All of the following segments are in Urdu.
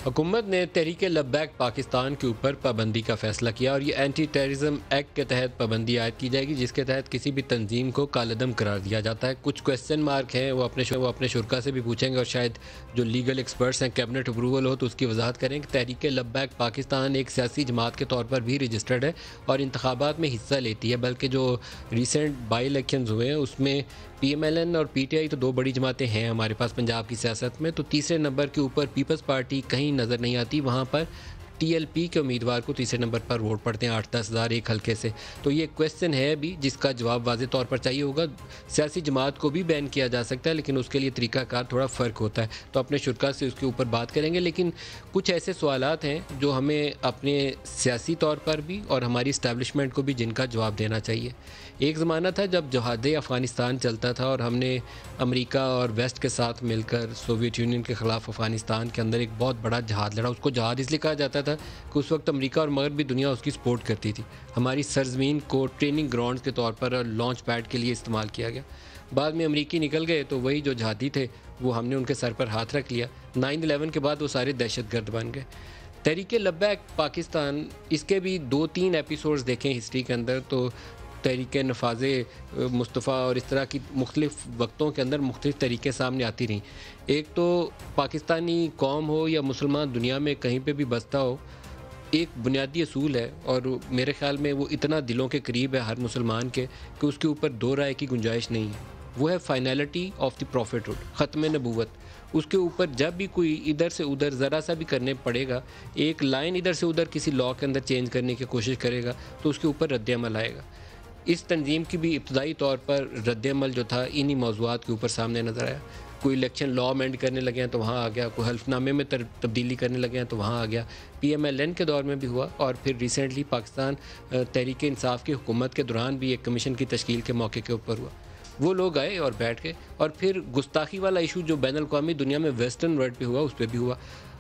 حکومت نے تحریک لبیک پاکستان کے اوپر پابندی کا فیصلہ کیا اور یہ اینٹی ٹیررزم ایکٹ کے تحت پابندی عائد کی جائے گی، جس کے تحت کسی بھی تنظیم کو کالعدم قرار دیا جاتا ہے۔ کچھ کویسچن مارک ہیں، وہ اپنے شرکا سے بھی پوچھیں گے اور شاید جو لیگل ایکسپرٹس ہیں کیبنٹ اپروول ہو تو اس کی وضاحت کریں کہ تحریک لبیک پاکستان ایک سیاسی جماعت کے طور پر بھی رجسٹرڈ ہے اور انتخابات میں حصہ لیتی ہے، بلکہ جو ریسنٹ بائی الیکشنز ہوئے ہیں اس میں پی ایم ایل این اور پی ٹی آئی تو دو بڑی جماعتیں ہیں ہمارے پاس پنجاب کی سیاست میں، تو تیسرے نمبر کے اوپر پیپلز پارٹی کہیں نظر نہیں آتی۔ وہاں پر ٹی ایل پی کے امیدوار کو تیسرے نمبر پر ووٹ پڑتے ہیں 8-10 ہزار ایک حلقے سے۔ تو یہ کویسچن ہے بھی جس کا جواب واضح طور پر چاہیے ہوگا۔ سیاسی جماعت کو بھی بین کیا جا سکتا ہے لیکن اس کے لیے طریقہ کار تھوڑا فرق ہوتا ہے، تو اپنے شرکا سے اس کے اوپر بات کریں گے۔ لیکن کچھ ایسے سوالات ہیں جو ہمیں اپنے سیاسی طور پر بھی اور ہماری اسٹیبلشمنٹ کو بھی جن کا جواب دینا چاہیے۔ ایک زمانہ تھا جب جہاد افغانستان چلتا تھا اور ہم نے امریکہ اور ویسٹ کے ساتھ مل کر سوویت یونین کے خلاف افغانستان کے اندر ایک بہت بڑا جہاد لڑا۔ اس کو جہاد اس لیے کہا جاتا تھا کہ اس وقت امریکہ اور مغربی دنیا اس کی سپورٹ کرتی تھی۔ ہماری سرزمین کو ٹریننگ گراؤنڈ کے طور پر لانچ پیڈ کے لیے استعمال کیا گیا۔ بعد میں امریکی نکل گئے تو وہی جو جہادی تھے وہ ہم نے ان کے سر پر ہاتھ رکھ لیا۔ 9/11 کے بعد وہ سارے دہشت گرد بن گئے۔ تحریک لبیک پاکستان، اس کے بھی 2-3 ایپیسوڈز دیکھیں ہسٹری کے اندر تو تحریک نفاذ مصطفیٰ اور اس طرح کی مختلف وقتوں کے اندر مختلف طریقے سامنے آتی رہیں۔ ایک تو پاکستانی قوم ہو یا مسلمان دنیا میں کہیں پہ بھی بستا ہو، ایک بنیادی اصول ہے اور میرے خیال میں وہ اتنا دلوں کے قریب ہے ہر مسلمان کے کہ اس کے اوپر دو رائے کی گنجائش نہیں ہے۔ وہ ہے فائنلٹی آف دی پروفیٹہڈ، ختم نبوت۔ اس کے اوپر جب بھی کوئی ادھر سے ادھر ذرا سا بھی کرنے پڑے گا، ایک لائن ادھر سے ادھر کسی لاء کے اندر چینج کرنے کی کوشش کرے گا تو اس کے اوپر رد عمل آئے گا۔ اس تنظیم کی بھی ابتدائی طور پر رد عمل جو تھا انہی موضوعات کے اوپر سامنے نظر آیا۔ کوئی الیکشن لاء امینڈ کرنے لگے ہیں تو وہاں آ گیا، کوئی حلف نامے میں تبدیلی کرنے لگے ہیں تو وہاں آ گیا۔ پی ایم ایل این کے دور میں بھی ہوا اور پھر ریسنٹلی پاکستان تحریک انصاف کی حکومت کے دوران بھی ایک کمیشن کی تشکیل کے موقع کے اوپر ہوا۔ وہ لوگ آئے اور بیٹھ گئے اور پھر گستاخی والا ایشو جو بین الاقوامی دنیا میں ویسٹرن ورلڈ پہ ہوا اس پہ بھی ہوا۔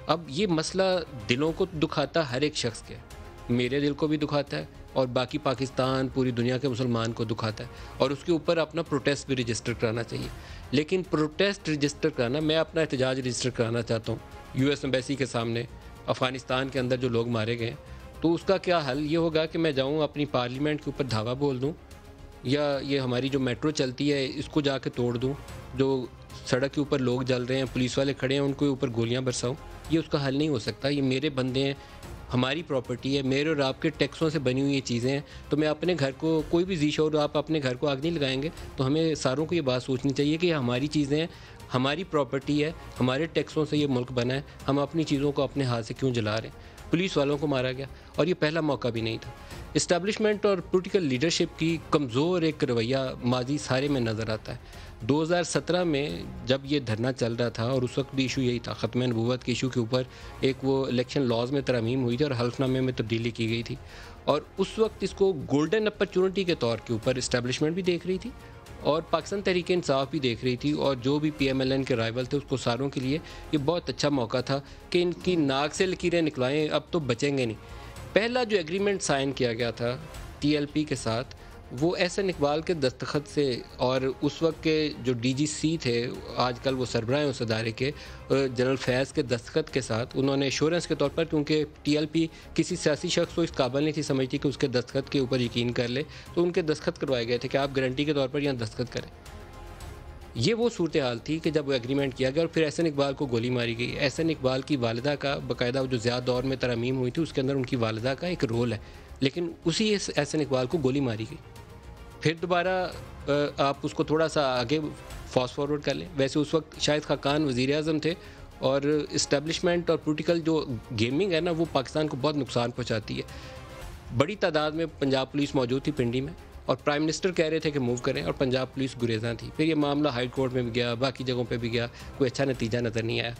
اب یہ مسئلہ دلوں کو دکھاتا ہر ایک شخص کے، میرے دل کو بھی دکھاتا ہے اور باقی پاکستان پوری دنیا کے مسلمان کو دکھاتا ہے، اور اس کے اوپر اپنا پروٹیسٹ بھی رجسٹر کرانا چاہیے۔ لیکن پروٹیسٹ رجسٹر کرانا، میں اپنا احتجاج رجسٹر کرانا چاہتا ہوں یو ایس ایمبیسی کے سامنے افغانستان کے اندر جو لوگ مارے گئے ہیں، تو اس کا کیا حل یہ ہوگا کہ میں جاؤں اپنی پارلیمنٹ کے اوپر دھاوا بول دوں، یا یہ ہماری جو میٹرو چلتی ہے اس کو جا کے توڑ دوں، جو سڑک کے اوپر لوگ جل رہے ہیں پولیس والے کھڑے ہیں ان کے اوپر گولیاں برساؤں؟ یہ اس کا حل نہیں ہو سکتا۔ یہ میرے بندے ہیں، ہماری پراپرٹی ہے، میرے اور آپ کے ٹیکسوں سے بنی ہوئی یہ چیزیں ہیں، تو میں اپنے گھر کو، کوئی بھی ذی شعور آپ اپنے گھر کو آگ نہیں لگائیں گے، تو ہمیں ساروں کو یہ بات سوچنی چاہیے کہ یہ ہماری چیزیں ہیں، ہماری پراپرٹی ہے، ہمارے ٹیکسوں سے یہ ملک بنا ہے، ہم اپنی چیزوں کو اپنے ہاتھ سے کیوں جلا رہے ہیں؟ پولیس والوں کو مارا گیا اور یہ پہلا موقع بھی نہیں تھا۔ اسٹیبلشمنٹ اور پولیٹیکل لیڈرشپ کی کمزور ایک رویہ ماضی سارے میں نظر آتا ہے۔ 2017 میں جب یہ دھرنا چل رہا تھا اور اس وقت بھی ایشو یہی تھا، ختم نبوت کے ایشو کے اوپر ایک وہ الیکشن لاز میں ترامیم ہوئی تھی اور حلف نامے میں تبدیلی کی گئی تھی، اور اس وقت اس کو گولڈن اپرچونٹی کے طور کے اوپر اسٹیبلشمنٹ بھی دیکھ رہی تھی اور پاکستان تحریک انصاف بھی دیکھ رہی تھی، اور جو بھی پی ایم ایل این کے رائیول تھے اس کو ساروں کے لیے یہ بہت اچھا موقع تھا کہ ان کی ناک سے لکیریں نکلائیں، اب تو بچیں گے نہیں۔ پہلا جو ایگریمنٹ سائن کیا گیا تھا ٹی ایل پی کے ساتھ، وہ احسن اقبال کے دستخط سے، اور اس وقت کے جو ڈی جی سی تھے، آج کل وہ سربراہ ہیں اس ادارے کے، جنرل فیض کے دستخط کے ساتھ انہوں نے ایشورنس کے طور پر، کیونکہ ٹی ایل پی کسی سیاسی شخص کو اس قابل نہیں تھی سمجھتی کہ اس کے دستخط کے اوپر یقین کر لے، تو ان کے دستخط کروائے گئے تھے کہ آپ گارنٹی کے طور پر یہاں دستخط کریں۔ یہ وہ صورتحال تھی کہ جب وہ ایگریمنٹ کیا گیا اور پھر احسن اقبال کو گولی ماری گئی۔ احسن اقبال کی والدہ کا باقاعدہ جو زیادہ دور میں ترامیم ہوئی تھی اس کے اندر ان کی والدہ کا ایک رول ہے، لیکن اسی احسن اقبال کو گولی ماری گئی۔ پھر دوبارہ آپ اس کو تھوڑا سا آگے فاسٹ فارورڈ کر لیں، ویسے اس وقت شاہد خاقان وزیر اعظم تھے، اور اسٹیبلشمنٹ اور پولیٹیکل جو گیمنگ ہے نا وہ پاکستان کو بہت نقصان پہنچاتی ہے۔ بڑی تعداد میں پنجاب پولیس موجود تھی پنڈی میں، اور پرائم منسٹر کہہ رہے تھے کہ موو کریں، اور پنجاب پولیس گریزاں تھی۔ پھر یہ معاملہ ہائی کورٹ میں بھی گیا، باقی جگہوں پہ بھی گیا، کوئی اچھا نتیجہ نظر نہیں آیا۔